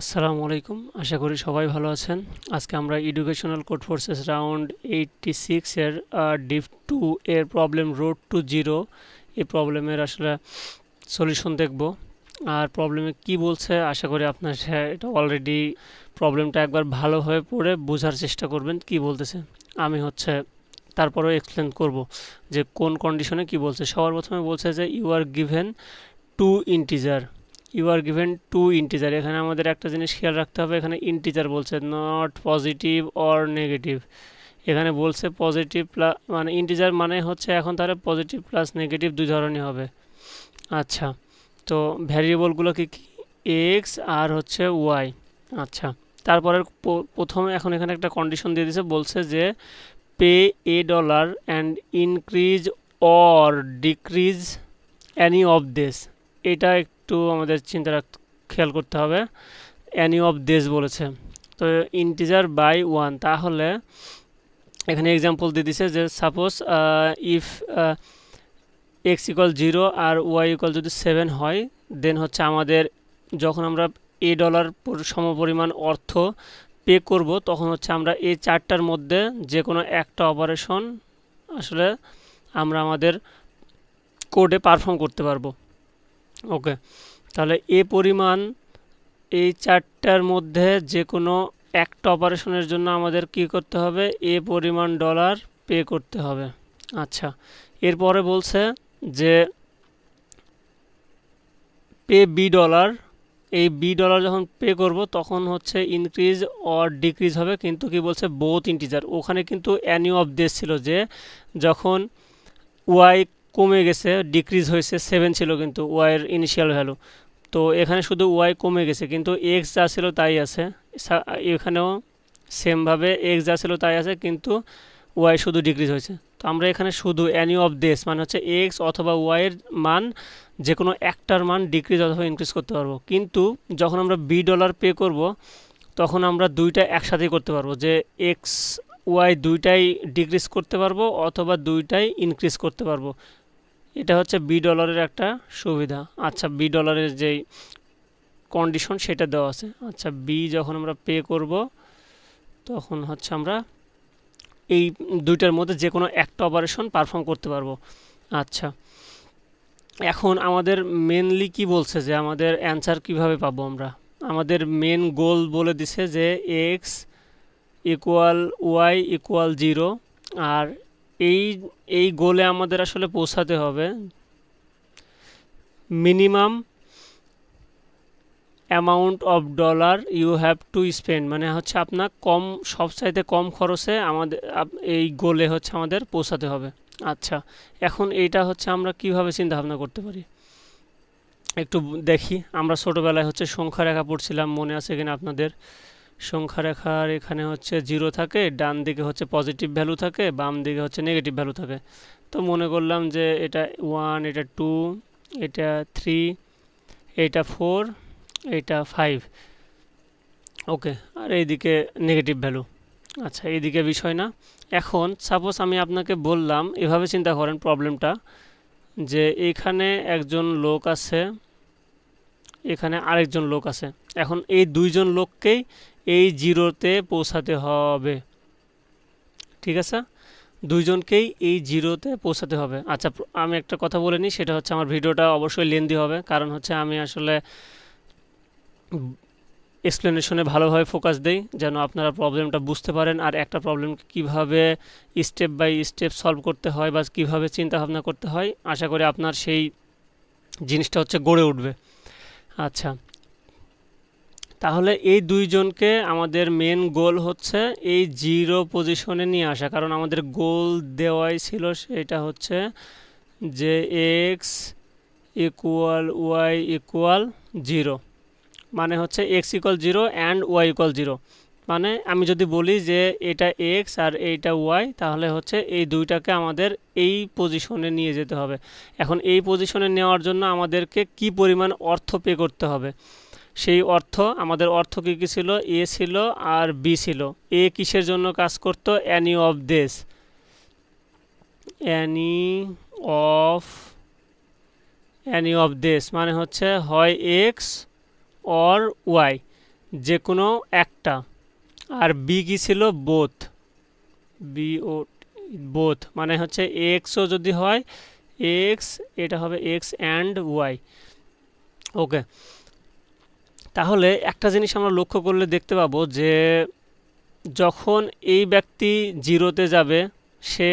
আসসালামু আলাইকুম, আশা করি সবাই ভালো আছেন। আজকে আমরা এডুকেশনাল কোড ফোর্সেস রাউন্ড 86 এর ডিভ 2 এর প্রবলেম রোড টু জিরো এই প্রবলেমের আসলে সলিউশন দেখব। আর প্রবলেমে কি বলছে আশা করি আপনার এটা অলরেডি প্রবলেমটা একবার ভালোভাবে পড়ে বোঝার চেষ্টা করবেন কি বলতেছে। আমি তারপরেও এক্সপ্লেন করব যে কোন কন্ডিশনে কি বলছে। সবার প্রথমে বলছে যে you are given two integer, এখানে আমাদের একটা জিনিস খেয়াল রাখতে হবে, এখানে ইন্টিজার বলছে, নট পজিটিভ অর নেগেটিভ। এখানে বলছে পজিটিভ প্লাস মানে ইন্টিজার মানে হচ্ছে এখন তাহলে পজিটিভ প্লাস নেগেটিভ দুই ধরনের হবে। আচ্ছা, তো ভ্যারিয়েবলগুলো কি কি? এক্স আর হচ্ছে ওয়াই। আচ্ছা, তারপরে প্রথমে এখন এখানে একটা কন্ডিশন দিয়ে দিয়েছে, বলছে যে pay $1 and increase or decrease any of this. এটা একটু আমাদের খেয়াল করতে হবে। অ্যানি অফ দিস বলেছে, তো ইন্টিজার বাই 1, তাহলে এখানে এক্সাম্পল দিয়ে দিছে যে সাপোজ ইফ এক্স ইকুয়াল 0 আর ওয়াই ইকুয়াল যদি 7 হয়, দেন হচ্ছে আমাদের যখন আমরা $1 সমপরিমাণ অর্থ পে করব, তখন হচ্ছে আমরা এই চারটার মধ্যে যে কোনো একটা অপারেশন আসলে আমরা আমাদের কোডে পারফর্ম করতে পারবো। ওকে, তাহলে এই চারটার মধ্যে যে কোনো একটা অপারেশনের জন্য আমাদের কি করতে হবে? এ পরিমাণ ডলার পে করতে হবে। আচ্ছা, এরপরে বলছে যে পে $B, এই $B যখন পে করব তখন হচ্ছে ইনক্রিজ অর ডিক্রিজ হবে, কিন্তু কি বলছে বোথ ইন্টিজার। ওখানে কিন্তু অ্যানি অফ দিস ছিল যে যখন ওয়াই কমে গেছে, ডিক্রিজ হয়েছে, 7 ছিল কিন্তু ওয়াইয়ের ইনিশিয়াল ভ্যালু, তো এখানে শুধু ওয়াই কমে গেছে কিন্তু এক্স যা ছিল তাই আছে। এখানেও সেমভাবে এক্স যা ছিল তাই আছে, কিন্তু ওয়াই শুধু ডিক্রিজ হয়েছে। তো আমরা এখানে শুধু অ্যানি অফ দিস মানে হচ্ছে এক্স অথবা ওয়াইয়ের মান যে কোনো একটার মান ডিক্রিজ অথবা ইনক্রিজ করতে পারবো, কিন্তু যখন আমরা $B পে করব তখন আমরা দুইটা একসাথেই করতে পারবো, যে এক্স ওয়াই দুইটাই ডিক্রিজ করতে পারবো অথবা দুইটাই ইনক্রিজ করতে পারবো। এটা হচ্ছে $B একটা সুবিধা। আচ্ছা, $B যেই কন্ডিশন সেটা দেওয়া আছে। আচ্ছা, বি যখন আমরা পে করব তখন হচ্ছে আমরা এই দুইটার মধ্যে যে কোনো একটা অপারেশন পারফর্ম করতে পারবো। আচ্ছা, এখন আমাদের মেনলি কি বলছে যে আমাদের অ্যান্সার কিভাবে পাবো আমরা? আমাদের মেন গোল বলে দিছে যে এক্স ইকুয়াল ওয়াই ইকুয়াল 0, আর এই এই গোলে আমাদের আসলে পৌঁছাতে হবে minimum amount of dollar you have to spend, মানে হচ্ছে আপনার সবচাইতে কম খরচে আমাদের এই গোলে হচ্ছে আমাদের পৌঁছাতে হবে। আচ্ছা, এখন এইটা হচ্ছে আমরা কিভাবে চিন্তা ভাবনা করতে পারি একটু দেখি। আমরা ছোটোবেলায় হচ্ছে সংখ্যা রেখা পড়ছিলাম, মনে আছে কিনা আপনাদের? সংখ্যা রেখার এখানে হচ্ছে 0 থাকে, ডান দিকে হচ্ছে পজিটিভ ভ্যালু থাকে, বাম দিকে হচ্ছে নেগেটিভ ভ্যালু থাকে। তো মনে করলাম যে এটা 1, এটা 2, এটা 3, এটা 4, এটা 5। ওকে, আর এইদিকে নেগেটিভ ভ্যালু। আচ্ছা, এইদিকে বিষয় না। এখন সাপোজ আমি আপনাকে বললাম, এভাবে চিন্তা করেন প্রবলেমটা, যে এখানে একজন লোক আছে, এখানে আরেকজন লোক আছে। এখন এই দুইজন লোককেই এই জিরোতে পৌঁছাতে হবে, ঠিক আছে? দুইজনকেই এই জিরোতে পৌঁছাতে হবে। আচ্ছা, আমি একটা কথা বলে নিই, সেটা হচ্ছে আমার ভিডিওটা অবশ্যই লেন্দি হবে, কারণ হচ্ছে আমি আসলে এক্সপ্লেনেশনে ভালোভাবে ফোকাস দেই যেন আপনারা প্রবলেমটা বুঝতে পারেন, আর একটা প্রবলেমকে কীভাবে স্টেপ বাই স্টেপ সলভ করতে হয় বা কীভাবে চিন্তাভাবনা করতে হয়, আশা করি আপনার সেই জিনিসটা হচ্ছে গড়ে উঠবে। আচ্ছা, তাহলে এই দুইজনকে আমাদের মেন গোল হচ্ছে এই জিরো পজিশনে নিয়ে আসা, কারণ আমাদের গোল দেওয়াই ছিল সেটা হচ্ছে যে এক্স ইকুয়াল ওয়াই ইকুয়াল 0, মানে হচ্ছে X equal 0 and Y equal 0। মানে আমি যদি বলি যে এটা এক্স আর এইটা ওয়াই, তাহলে হচ্ছে এই দুইটাকে আমাদের এই পজিশনে নিয়ে যেতে হবে। এখন এই পজিশনে নেওয়ার জন্য আমাদেরকে কি পরিমাণ অর্থ পে করতে হবে? সেই আমাদের অর্থ কী কী ছিল? এ ছিল আর বি ছিল। এ কিসের জন্য কাজ করতো? Any of this, any of any of this মানে হচ্ছে হয় এক্স অর ওয়াই, যে কোনো একটা, আর বি কি ছিল বোথ, বি ও বোথ মানে হচ্ছে এক্সও যদি হয় এক্স, এটা হবে এক্স অ্যান্ড ওয়াই। ওকে, তাহলে একটা জিনিস আমরা লক্ষ্য করলে দেখতে পাবো যে যখন এই ব্যক্তি জিরোতে যাবে সে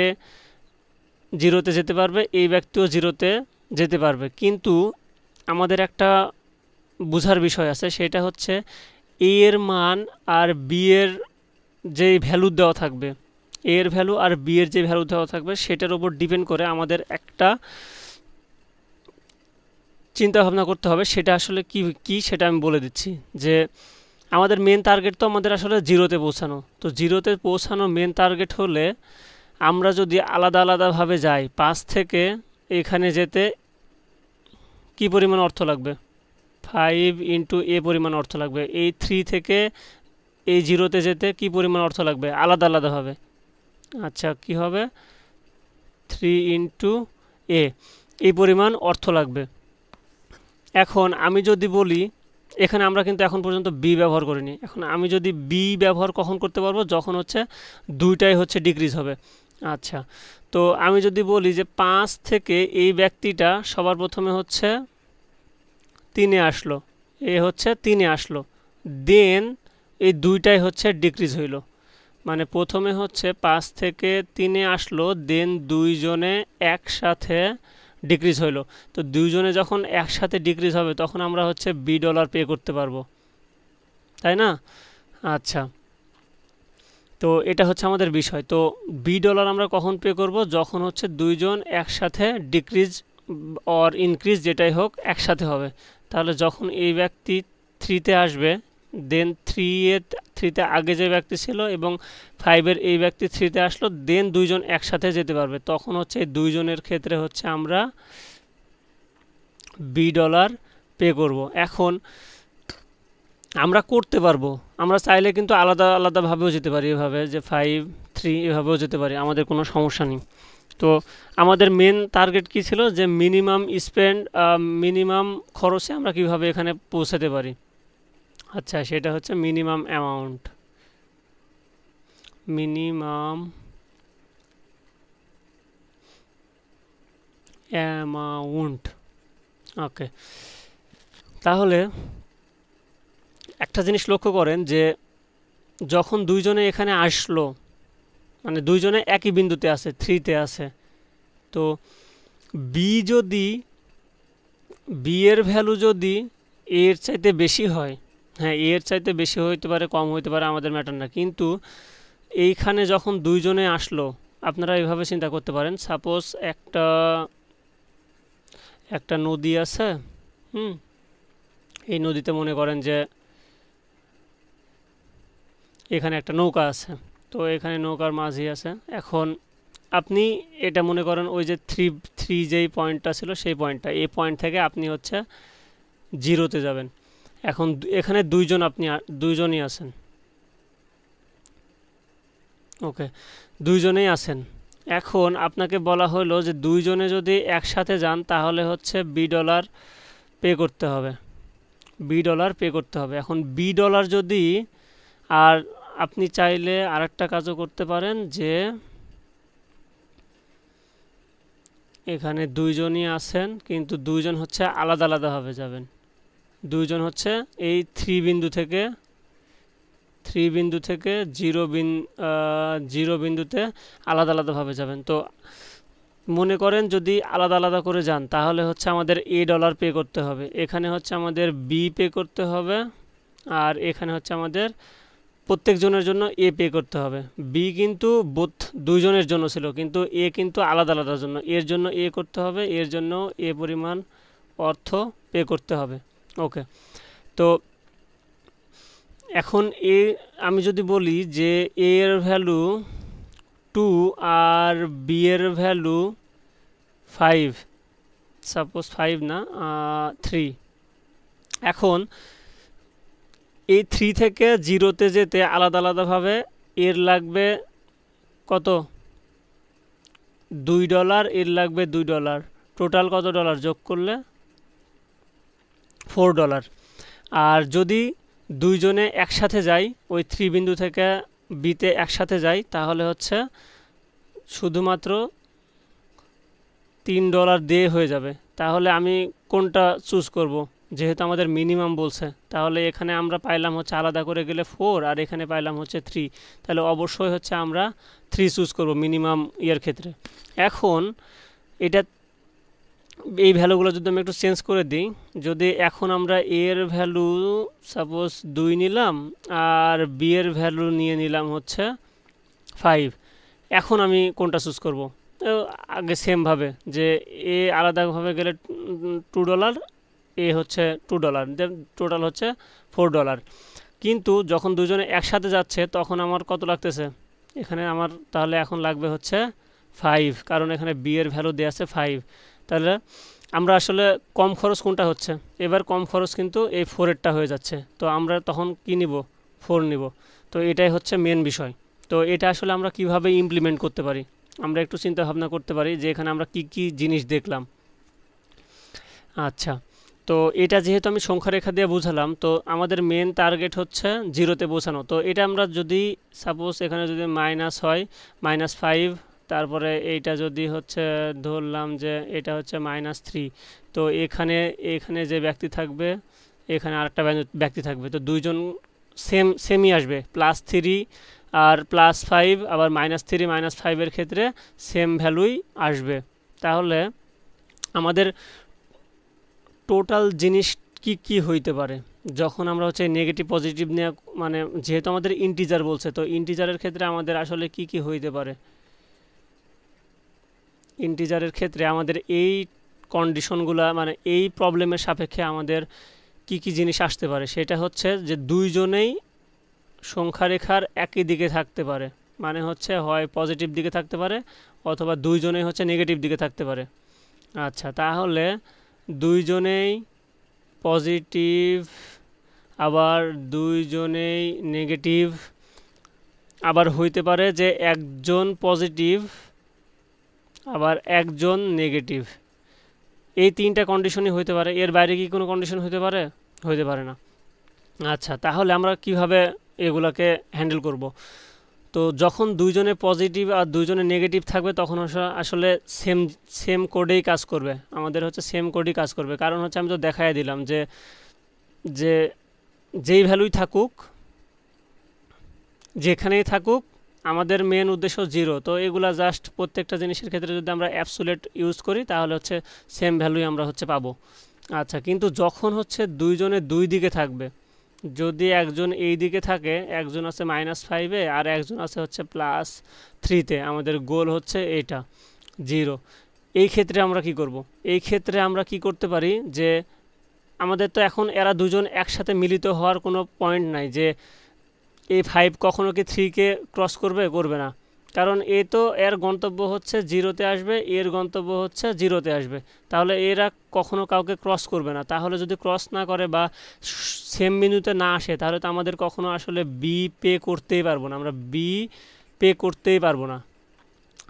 জিরোতে যেতে পারবে, এই ব্যক্তিও জিরোতে যেতে পারবে, কিন্তু আমাদের একটা বোঝার বিষয় আছে, সেটা হচ্ছে এ এর মান আর বি এর যেই ভ্যালু দেওয়া থাকবে, এ এর ভ্যালু আর বি এর যে ভ্যালু দেওয়া থাকবে সেটার উপর ডিপেন্ড করে আমাদের একটা চিন্তা ভাবনা করতে হবে। সেটা আসলে কি কি সেটা আমি বলে দিচ্ছি। যে আমাদের মেন টার্গেট তো আমাদের আসলে জিরোতে পৌঁছানো, তো জিরোতে পৌঁছানো মেন টার্গেট হলে আমরা যদি আলাদা আলাদাভাবে যাই, 5 থেকে এখানে যেতে কি পরিমাণ অর্থ লাগবে, 5 ইন্টু এ পরিমাণ অর্থ লাগবে। এই 3 থেকে এই জিরোতে যেতে কি পরিমাণ অর্থ লাগবে আলাদা আলাদাভাবে, আচ্ছা কি হবে 3 ইন্টু এ, এই পরিমাণ অর্থ লাগবে। এখন আমি যদি বলি, এখানে আমরা কিন্তু এখন পর্যন্ত বি ব্যবহার করিনি, এখন আমি যদি বি ব্যবহার কখন করতে পারবো, যখন হচ্ছে দুইটাই হচ্ছে ডিক্রিজ হবে। আচ্ছা, তো আমি যদি বলি যে 5 থেকে এই ব্যক্তিটা সবার প্রথমে হচ্ছে 3-এ আসলো, এ হচ্ছে 3-এ আসলো, দেন এই দুইটাই হচ্ছে ডিক্রিজ হইল, মানে প্রথমে হচ্ছে 5 থেকে 3-এ আসলো, দেন দুইজনে একসাথে ডিক্রিজ হইলো। তো দুইজনে যখন একসাথে ডিক্রিজ হবে তখন আমরা হচ্ছে $B পে করতে পারবো, তাই না? আচ্ছা, তো এটা হচ্ছে আমাদের বিষয়। তো $B আমরা কখন পে করব, যখন হচ্ছে দুইজন একসাথে ডিক্রিজ অর ইনক্রিজ যেটাই হোক একসাথে হবে। তাহলে যখন এই ব্যক্তি 3-তে আসবে, দেন 3-তে আগে যে ব্যক্তি ছিল এবং 5-এর এই ব্যক্তি 3-তে আসলো, দেন দুইজন একসাথে যেতে পারবে, তখন হচ্ছে এই দুইজনের ক্ষেত্রে হচ্ছে আমরা $B পে করব। এখন আমরা করতে পারবো, আমরা চাইলে কিন্তু আলাদা আলাদাভাবেও যেতে পারি, এভাবে যে 5 3 এভাবেও যেতে পারি, আমাদের কোনো সমস্যা নেই। তো আমাদের মেন টার্গেট কি ছিল, যে মিনিমাম স্পেন্ড, মিনিমাম খরচে আমরা কিভাবে এখানে পৌঁছাতে পারি। আচ্ছা, সেটা হচ্ছে মিনিমাম অ্যামাউন্ট, মিনিমাম অ্যামাউন্ট। ওকে, তাহলে একটা জিনিস লক্ষ্য করেন যে যখন দুইজনে এখানে আসলো, মানে দুইজনে একই বিন্দুতে আছে, 3-তে আছে, তো বি যদি বি এর ভ্যালু যদি এর চাইতে বেশি হয়, হ্যাঁ এর চাইতে বেশি হইতে পারে কম হইতে পারে আমাদের ম্যাটার না, কিন্তু এইখানে যখন দুইজনে আসলো, আপনারা এইভাবে চিন্তা করতে পারেন, সাপোজ একটা নদী আছে, এই নদীতে মনে করেন যে এখানে একটা নৌকা আছে, তো এখানে নৌকার মাঝি আছে। এখন আপনি এটা মনে করেন ওই যে থ্রি যেই পয়েন্টটা ছিল সেই পয়েন্টটা, এই পয়েন্ট থেকে আপনি হচ্ছে জিরোতে যাবেন। এখন এখানে দুইজনই আছেন, ওকে দুইজনেই আছেন। এখন আপনাকে বলা হলো যে দুইজনে যদি একসাথে যান তাহলে হচ্ছে $B পে করতে হবে, $B পে করতে হবে। এখন $B যদি, আর আপনি চাইলে আরেকটা কাজও করতে পারেন, যে এখানে দুইজনই আছেন কিন্তু দুইজন হচ্ছে আলাদা আলাদাভাবে যাবেন, দুইজন হচ্ছে এই 3 বিন্দু থেকে 0 বিন্দুতে আলাদা আলাদাভাবে যাবেন। তো মনে করেন যদি আলাদা আলাদা করে যান তাহলে হচ্ছে আমাদের $A পে করতে হবে, এখানে হচ্ছে আমাদের বি পে করতে হবে, আর এখানে হচ্ছে আমাদের প্রত্যেকজনের জন্য এ পে করতে হবে। বি কিন্তু দুইজনের জন্য ছিল, কিন্তু এ কিন্তু আলাদা আলাদার জন্য, এর জন্য এ করতে হবে, এর জন্য এ পরিমাণ অর্থ পে করতে হবে। ওকে, তো এখন আমি যদি বলি যে এ এর ভ্যালু 2 আর বি এর ভ্যালু 5, সাপোজ 5 না 3, এখন এই 3 থেকে 0-তে যেতে আলাদা আলাদাভাবে এর লাগবে কত, $2, এর লাগবে $2, টোটাল কত ডলার যোগ করলে $4। আর যদি দুইজনে একসাথে যাই, ওই 3 বিন্দু থেকে বিতে একসাথে যাই, তাহলে হচ্ছে শুধুমাত্র $3 দিয়ে হয়ে যাবে। তাহলে আমি কোনটা চুজ করব? যেহেতু আমাদের মিনিমাম বলছে, তাহলে এখানে আমরা পাইলাম হচ্ছে আলাদা করে গেলে 4 আর এখানে পাইলাম হচ্ছে 3, তাহলে অবশ্যই হচ্ছে আমরা 3 চুজ করব মিনিমাম ইয়ের ক্ষেত্রে। এখন এটা এই ভ্যালুগুলো যদি আমি একটু চেঞ্জ করে দিই, যদি এখন আমরা এর ভ্যালু সাপোজ 2 নিলাম আর বি এর ভ্যালু নিয়ে নিলাম হচ্ছে 5, এখন আমি কোনটা চুজ করব? আগে সেমভাবে যে এ আলাদাভাবে গেলে $2, এ হচ্ছে $2, দেন টোটাল হচ্ছে $4। কিন্তু যখন দুজনে একসাথে যাচ্ছে তখন আমার কত লাগতেছে? এখানে আমার তাহলে এখন লাগবে হচ্ছে 5, কারণ এখানে বি এর ভ্যালু দেওয়া আছে 5। তাহলে আমরা আসলে কম খরচ কোনটা হচ্ছে? এবার কম খরচ কিন্তু এই 4-এরটা হয়ে যাচ্ছে, তো আমরা তখন কি নিব? 4 নিব। তো এটাই হচ্ছে মেন বিষয়। তো এটা আসলে আমরা কিভাবে ইমপ্লিমেন্ট করতে পারি, আমরা একটু চিন্তা ভাবনা করতে পারি যে এখানে আমরা কি কি জিনিস দেখলাম। আচ্ছা, তো এটা যেহেতু আমি সংখ্যা রেখা দিয়ে বোঝালাম, তো আমাদের মেন টার্গেট হচ্ছে 0-তে বোঝানো। তো এটা আমরা যদি সাপোজ এখানে যদি মাইনাস হয়, -5, তারপরে এইটা যদি হচ্ছে ধরলাম যে এটা হচ্ছে -3, তো এখানে যে ব্যক্তি থাকবে, এখানে আরেকটা ব্যক্তি থাকবে, তো দুইজন সেমই আসবে, +3 আর +5, আবার -3 -5 ক্ষেত্রে সেম ভ্যালুই আসবে। তাহলে আমাদের টোটাল জিনিস কি কি হইতে পারে যখন আমরা হচ্ছে নেগেটিভ পজিটিভ নিয়ে, মানে যেহেতু আমাদের ইন্টিজার বলছে, তো ইন্টিজারের ক্ষেত্রে আমাদের আসলে কি কি হইতে পারে? ইন্টিজারের ক্ষেত্রে আমাদের এই কন্ডিশনগুলা, মানে এই প্রবলেমের সাপেক্ষে আমাদের কি কি জিনিস আসতে পারে, সেটা হচ্ছে যে দুইজনেই সংখ্যা রেখার একই দিকে থাকতে পারে, মানে হচ্ছে হয় পজিটিভ দিকে থাকতে পারে অথবা দুইজনেই হচ্ছে নেগেটিভ দিকে থাকতে পারে। আচ্ছা, তাহলে দুইজনেই পজিটিভ আবার দুইজনেই নেগেটিভ, আবার হইতে পারে যে একজন পজিটিভ আবার একজন নেগেটিভ, এই 3টা কন্ডিশনই হইতে পারে। এর বাইরে কি কোনো কন্ডিশন হইতে পারে? হইতে পারে না। আচ্ছা, তাহলে আমরা কিভাবে এগুলাকে হ্যান্ডেল করব? তো যখন দুইজনে পজিটিভ আর দুইজনে নেগেটিভ থাকবে তখন আসলে সেম সেম কোডেই কাজ করবে, আমাদের হচ্ছে সেম কোডই কাজ করবে। কারণ হচ্ছে আমি তো দেখাই দিলাম যে যে যেই ভ্যালুই থাকুক, যেখানেই থাকুক, আমাদের মেন উদ্দেশ্য 0। তো এগুলা জাস্ট প্রত্যেকটা জিনিসের ক্ষেত্রে যদি আমরা অ্যাবসোলিউট ইউজ করি তাহলে হচ্ছে সেম ভ্যালুই আমরা হচ্ছে পাবো। আচ্ছা, কিন্তু যখন হচ্ছে দুইজনে দুই দিকে থাকবে, যদি একজন এই দিকে থাকে, একজন আছে -5-এ আর একজন আছে হচ্ছে +3-তে, আমাদের গোল হচ্ছে এইটা 0, এই ক্ষেত্রে আমরা কি করব? এই ক্ষেত্রে আমরা কি করতে পারি যে আমাদের তো এখন এরা দুজন একসাথে মিলিত হওয়ার কোনো পয়েন্ট নাই, যে এই 5 কখনো কি 3-কে ক্রস করবে না, কারণ এ তো এর গন্তব্য হচ্ছে 0-তে আসবে, এর গন্তব্য হচ্ছে 0-তে আসবে, তাহলে এরা কখনো কাউকে ক্রস করবে না। তাহলে যদি ক্রস না করে বা সেম বিন্দুতে না আসে, তাহলে তো আমাদের কখনো আসলে বি পে করতেই পারবো না, আমরা বি পে করতেই পারবো না,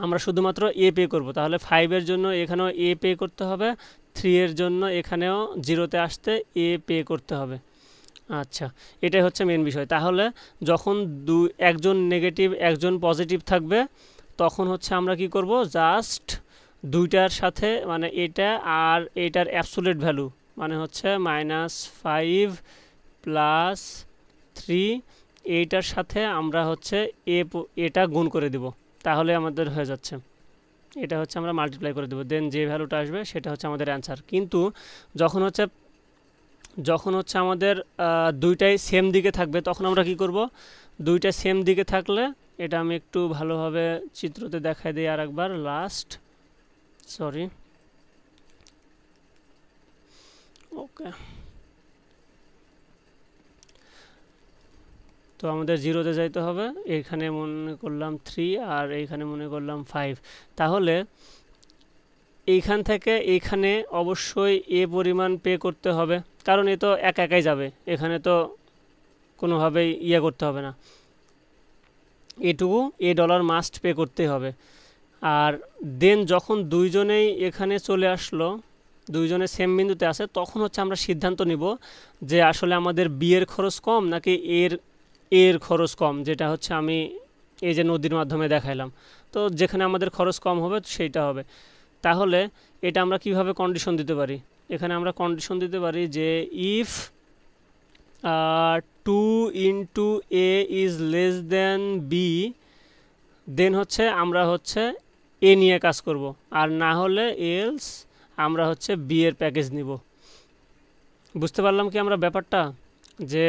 আমরা শুধুমাত্র এ পে করব। তাহলে 5-এর জন্য এখানেও এ পে করতে হবে, 3-এর জন্য এখানেও 0-তে আসতে এ পে করতে হবে। আচ্ছা, এটাই হচ্ছে মেন বিষয়। তাহলে যখন একজন নেগেটিভ একজন পজিটিভ থাকবে, তখন হচ্ছে আমরা কি করব? জাস্ট দুইটার সাথে, মানে এটা আর এটার অ্যাবসোলিউট ভ্যালু, মানে হচ্ছে -5 +3, এইটার সাথে আমরা হচ্ছে এটা গুণ করে দিব, তাহলে আমাদের হয়ে যাচ্ছে। এটা হচ্ছে আমরা মাল্টিপ্লাই করে দেবো, দেন যে ভ্যালুটা আসবে সেটা হচ্ছে আমাদের অ্যান্সার। কিন্তু যখন হচ্ছে আমাদের দুইটাই সেম দিকে থাকবে, তখন আমরা কি করব? দুইটা সেম দিকে থাকলে, এটা আমি একটু ভালোভাবে চিত্রতে দেখাই দিই আর একবার, সরি, ওকে। তো আমাদের 0-তে যাইতে হবে, এখানে মনে করলাম 3 আর এইখানে মনে করলাম 5, তাহলে এইখান থেকে এইখানে অবশ্যই এ পরিমাণ পে করতে হবে, কারণ এ তো একাই যাবে, এখানে তো কোনোভাবেই করতে হবে না, এটুকু $a মাস্ট পে করতে হবে। আর দেন যখন দুইজনেই এখানে চলে আসলো, দুইজনে সেম বিন্দুতে আছে, তখন হচ্ছে আমরা সিদ্ধান্ত নিব যে আসলে আমাদের বি এর খরচ কম নাকি এর খরচ কম, যেটা হচ্ছে আমি এই যে নদীর মাধ্যমে দেখাইলাম। তো যেখানে আমাদের খরচ কম হবে সেইটা হবে। তাহলে এটা আমরা কিভাবে কন্ডিশন দিতে পারি? এখানে আমরা কন্ডিশন দিতে পারি যে if 2 into a is less than b, then হচ্ছে আমরা হচ্ছে এ নিয়ে কাজ করব, আর না হলে এলস আমরা হচ্ছে বি এর প্যাকেজ নিব। বুঝতে পারলাম কি আমরা ব্যাপারটা? যে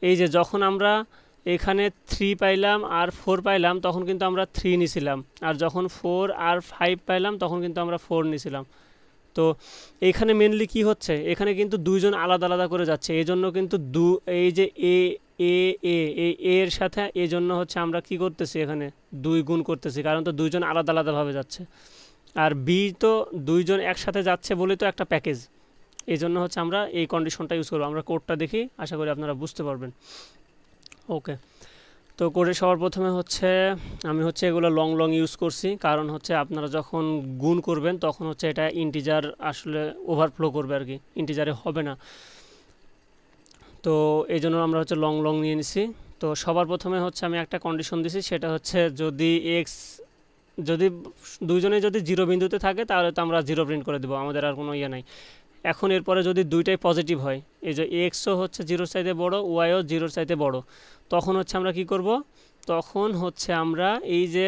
এই যে যখন আমরা এখানে 3 পাইলাম আর 4 পাইলাম তখন কিন্তু আমরা 3 নিছিলাম, আর যখন 4 আর 5 পাইলাম তখন কিন্তু আমরা 4 নিছিলাম। তো এইখানে মেনলি কি হচ্ছে, এখানে কিন্তু দুইজন আলাদা আলাদা করে যাচ্ছে, এই জন্য কিন্তু এই যে এ এ এ এর সাথে এই জন্য হচ্ছে আমরা কি করতেছি, এখানে 2 গুণ করতেছি, কারণ তো দুইজন আলাদা আলাদাভাবে যাচ্ছে। আর বি তো দুইজন একসাথে যাচ্ছে বলে তো একটা প্যাকেজ, এই জন্য হচ্ছে আমরা এই কন্ডিশনটা ইউজ করবো। আমরা কোডটা দেখি, আশা করি আপনারা বুঝতে পারবেন। ওকে, তো কোডে সবার প্রথমে হচ্ছে আমি হচ্ছে এগুলো লং লং ইউজ করছি, কারণ হচ্ছে আপনারা যখন গুণ করবেন তখন হচ্ছে এটা ইন্টিজার আসলে ওভারফ্লো করবে আর কি, ইন্টিজারে হবে না। তো এই জন্য আমরা হচ্ছে লং লং নিয়ে নিছি। তো সবার প্রথমে হচ্ছে আমি একটা কন্ডিশন দিছি, সেটা হচ্ছে যদি এক্স যদি দুইজনে যদি 0 বিন্দুতে থাকে তাহলে তো আমরা 0 প্রিন্ট করে দেবো, আমাদের আর কোনো ইয়ে নাই। এখন এরপরে যদি দুইটাই পজিটিভ হয়, এই যে এক্সও হচ্ছে 0 চাইতে বড়, ওয়াইও 0 চাইতে বড়, তখন হচ্ছে আমরা কি করব, তখন হচ্ছে আমরা এই যে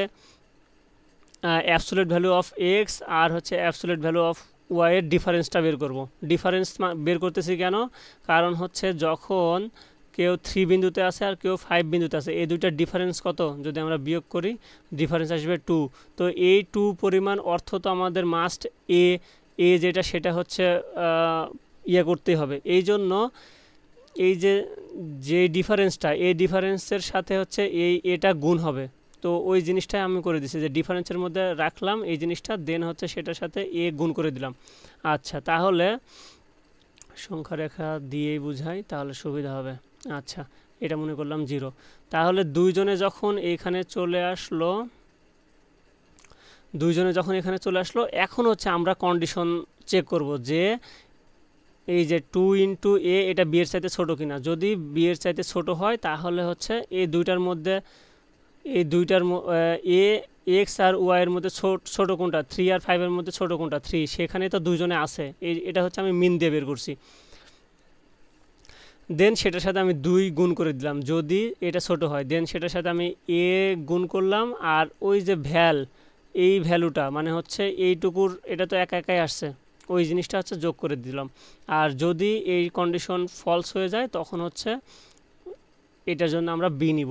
অ্যাবসোলিউট ভ্যালু অফ এক্স আর হচ্ছে অ্যাবসোলিউট ভ্যালু অফ ওয়াই এর ডিফারেন্সটা বের করব। ডিফারেন্স বের করতেছি কেন? কারণ হচ্ছে যখন কেউ 3 বিন্দুতে আছে আর কেউ 5 বিন্দুতে আছে, এই দুইটার ডিফারেন্স কত, যদি আমরা বিয়োগ করি ডিফারেন্স আসবে 2। তো এই 2 পরিমাণ অর্থ তো আমাদের মাস্ট এ যেটা সেটা হচ্ছে ইয়ে করতেই হবে। এই জন্য এই যে ডিফারেন্সটা, এই ডিফারেন্সের সাথে হচ্ছে এটা গুণ হবে। তো ওই জিনিসটাই আমি করে দিছি, যে ডিফারেন্সের মধ্যে রাখলাম এই জিনিসটা, দেন হচ্ছে সেটার সাথে এ গুণ করে দিলাম। আচ্ছা, তাহলে সংখ্যা রেখা দিয়েই বুঝাই তাহলে সুবিধা হবে। আচ্ছা, এটা মনে করলাম 0। তাহলে দুইজনে যখন এখানে চলে আসলো, এখন হচ্ছে আমরা কন্ডিশন চেক করব যে এই যে 2 ইন্টু এ এটা বি এর চাইতে ছোটো কিনা। যদি বি এর চাইতে ছোটো হয় তাহলে হচ্ছে এই দুইটার মধ্যে এ এক্স আর ওয়াই এর মধ্যে ছোটো কোনটা, 3 আর 5 এর মধ্যে ছোটো কোনটা, 3, সেখানে তো দুইজনে আছে, এটা হচ্ছে আমি মিন দিয়ে বের করছি। দেন সেটার সাথে আমি 2 গুণ করে দিলাম যদি এটা ছোট হয়, দেন সেটার সাথে আমি এ গুণ করলাম, আর ওই যে এই ভ্যালুটা মানে হচ্ছে এইটুকুর, এটা তো একাই আসছে, ওই জিনিসটা হচ্ছে যোগ করে দিলাম। আর যদি এই কন্ডিশন ফলস হয়ে যায় তখন হচ্ছে এটার জন্য আমরা বি নিব,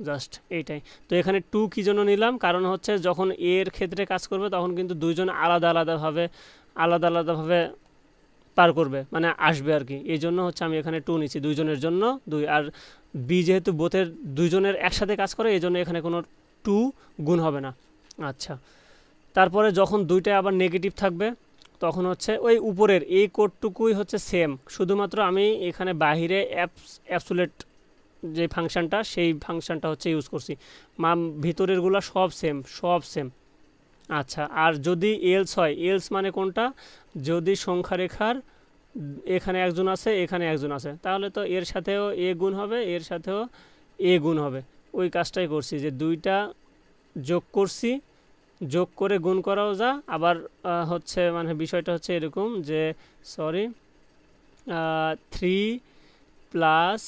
জাস্ট এইটাই। তো এখানে 2 কী জন্য নিলাম, কারণ হচ্ছে যখন এর ক্ষেত্রে কাজ করবে তখন কিন্তু দুইজন আলাদা আলাদাভাবে পার করবে, মানে আসবে আর কি, এই জন্য হচ্ছে আমি এখানে 2 নিচ্ছি, দুইজনের জন্য 2। আর বি যেহেতু বোথের দুইজনের একসাথে কাজ করে এই জন্য এখানে কোনো 2 গুণ হবে না। আচ্ছা, তারপরে যখন দুইটাই আবার নেগেটিভ থাকবে তখন হচ্ছে ওই উপরের এই কোডটুকুই হচ্ছে সেম, শুধুমাত্র আমি এখানে বাহিরে অ্যাবসোলিউট যে ফাংশনটা সেই ফাংশনটা হচ্ছে ইউজ করছি, ভিতরেরগুলো সব সেম। আচ্ছা, আর যদি এলস হয়, এলস মানে কোনটা, যদি সংখ্যা রেখার এখানে একজন আছে এখানে একজন আছে, তাহলে তো এর সাথেও এ গুণ হবে এর সাথেও এ গুণ হবে। ওই কাজটাই করছি, যে দুইটা যোগ করছি, যোগ করে গুণ করাও যা, আবার হচ্ছে মানে বিষয়টা হচ্ছে এরকম যে 3 প্লাস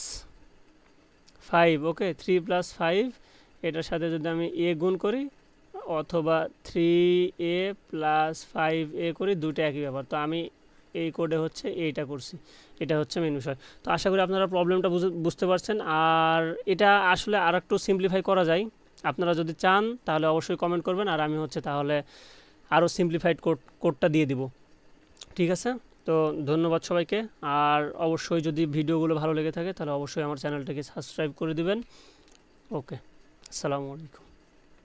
5, ওকে 3 প্লাস 5 এটার সাথে যদি আমি এ গুণ করি অথবা 3a প্লাস 5a করি, দুটো একই ব্যাপার। তো আমি এই কোডে হচ্ছে এইটা করছি, এটা হচ্ছে মেন বিষয়। তো আশা করি আপনারা প্রবলেমটা বুঝতে পারছেন। আর এটা আসলে আর একটু সিম্পলিফাই করা যায়, আপনারা যদি চান তাহলে অবশ্যই কমেন্ট করবেন, আর আমি হচ্ছে তাহলে আরও সিম্পলিফাইড কোডটা দিয়ে দিব। ঠিক আছে, তো ধন্যবাদ সবাইকে। আর অবশ্যই যদি ভিডিওগুলো ভালো লেগে থাকে তাহলে অবশ্যই আমার চ্যানেলটাকে সাবস্ক্রাইব করে দিবেন। ওকে, আসসালামু আলাইকুম।